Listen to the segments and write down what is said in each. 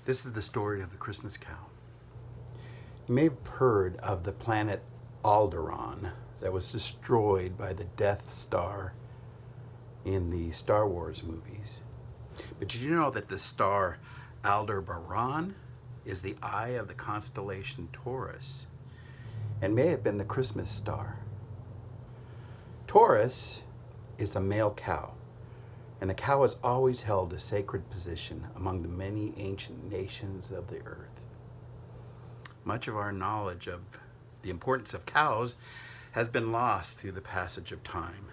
This is the story of the Christmas cow. You may have heard of the planet Alderaan that was destroyed by the Death Star in the Star Wars movies. But did you know that the star Aldebaran is the eye of the constellation Taurus and may have been the Christmas star? Taurus is a male cow, and the cow has always held a sacred position among the many ancient nations of the earth. Much of our knowledge of the importance of cows has been lost through the passage of time.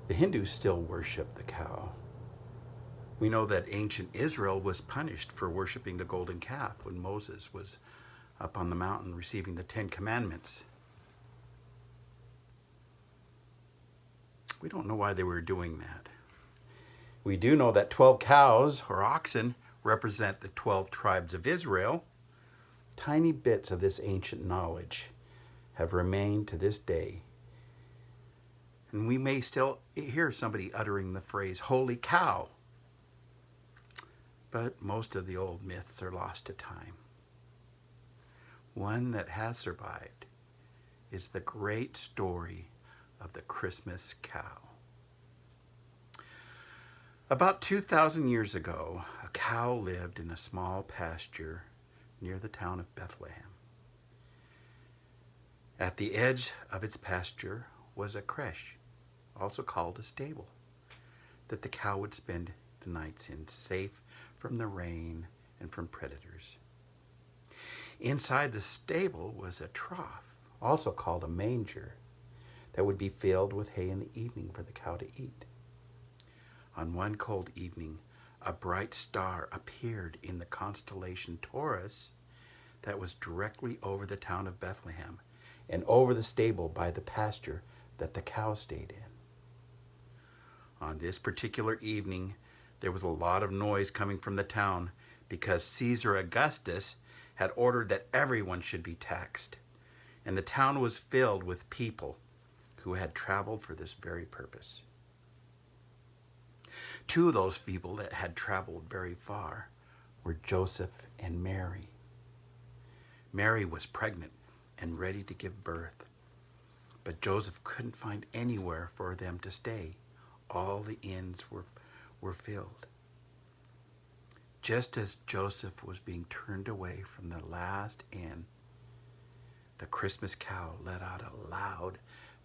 The Hindus still worship the cow. We know that ancient Israel was punished for worshiping the golden calf when Moses was up on the mountain receiving the Ten Commandments. We don't know why they were doing that. We do know that 12 cows or oxen represent the 12 tribes of Israel. Tiny bits of this ancient knowledge have remained to this day. And we may still hear somebody uttering the phrase, "Holy cow." But most of the old myths are lost to time. One that has survived is the great story of the Christmas cow. About 2,000 years ago, a cow lived in a small pasture near the town of Bethlehem. At the edge of its pasture was a creche, also called a stable, that the cow would spend the nights in, safe from the rain and from predators. Inside the stable was a trough, also called a manger, that would be filled with hay in the evening for the cow to eat. On one cold evening, a bright star appeared in the constellation Taurus that was directly over the town of Bethlehem and over the stable by the pasture that the cow stayed in. On this particular evening, there was a lot of noise coming from the town because Caesar Augustus had ordered that everyone should be taxed, and the town was filled with people who had traveled for this very purpose. Two of those people that had traveled very far were Joseph and Mary. Mary was pregnant and ready to give birth, but Joseph couldn't find anywhere for them to stay. All the inns were filled. Just as Joseph was being turned away from the last inn, the Christmas cow let out a loud,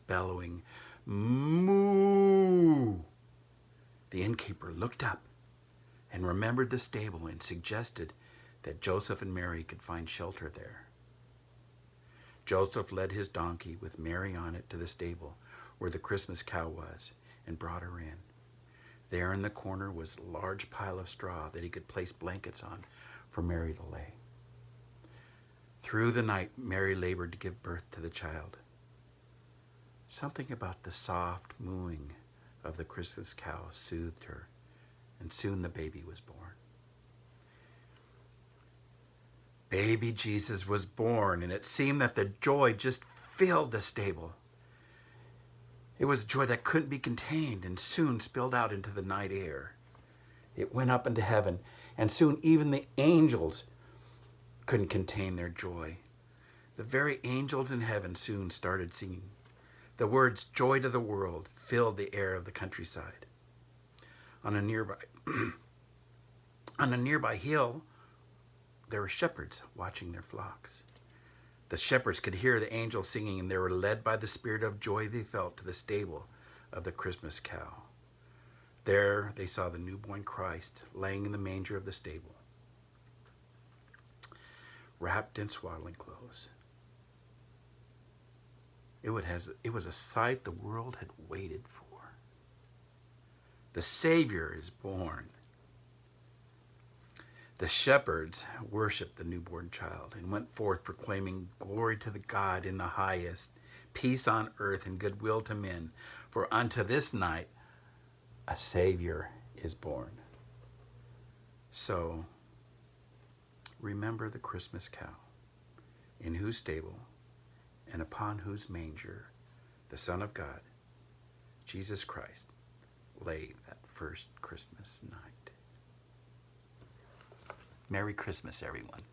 bellowing moo. The innkeeper looked up and remembered the stable and suggested that Joseph and Mary could find shelter there. Joseph led his donkey with Mary on it to the stable where the Christmas cow was and brought her in. There in the corner was a large pile of straw that he could place blankets on for Mary to lay. Through the night, Mary labored to give birth to the child. Something about the soft mooing of the Christmas cow soothed her, and soon the baby was born. Baby Jesus was born, and it seemed that the joy just filled the stable. It was joy that couldn't be contained and soon spilled out into the night air. It went up into heaven, and soon even the angels couldn't contain their joy. The very angels in heaven soon started singing. The words "joy to the world" filled the air of the countryside. On a nearby hill, there were shepherds watching their flocks. The shepherds could hear the angels singing, and they were led by the spirit of joy they felt to the stable of the Christmas cow. There they saw the newborn Christ laying in the manger of the stable, wrapped in swaddling clothes. It was a sight the world had waited for. The Savior is born. The shepherds worshiped the newborn child and went forth proclaiming, "Glory to the God in the highest, peace on earth and goodwill to men. For unto this night a Savior is born." So, remember the Christmas cow, in whose stable and upon whose manger the Son of God, Jesus Christ, lay that first Christmas night. Merry Christmas, everyone.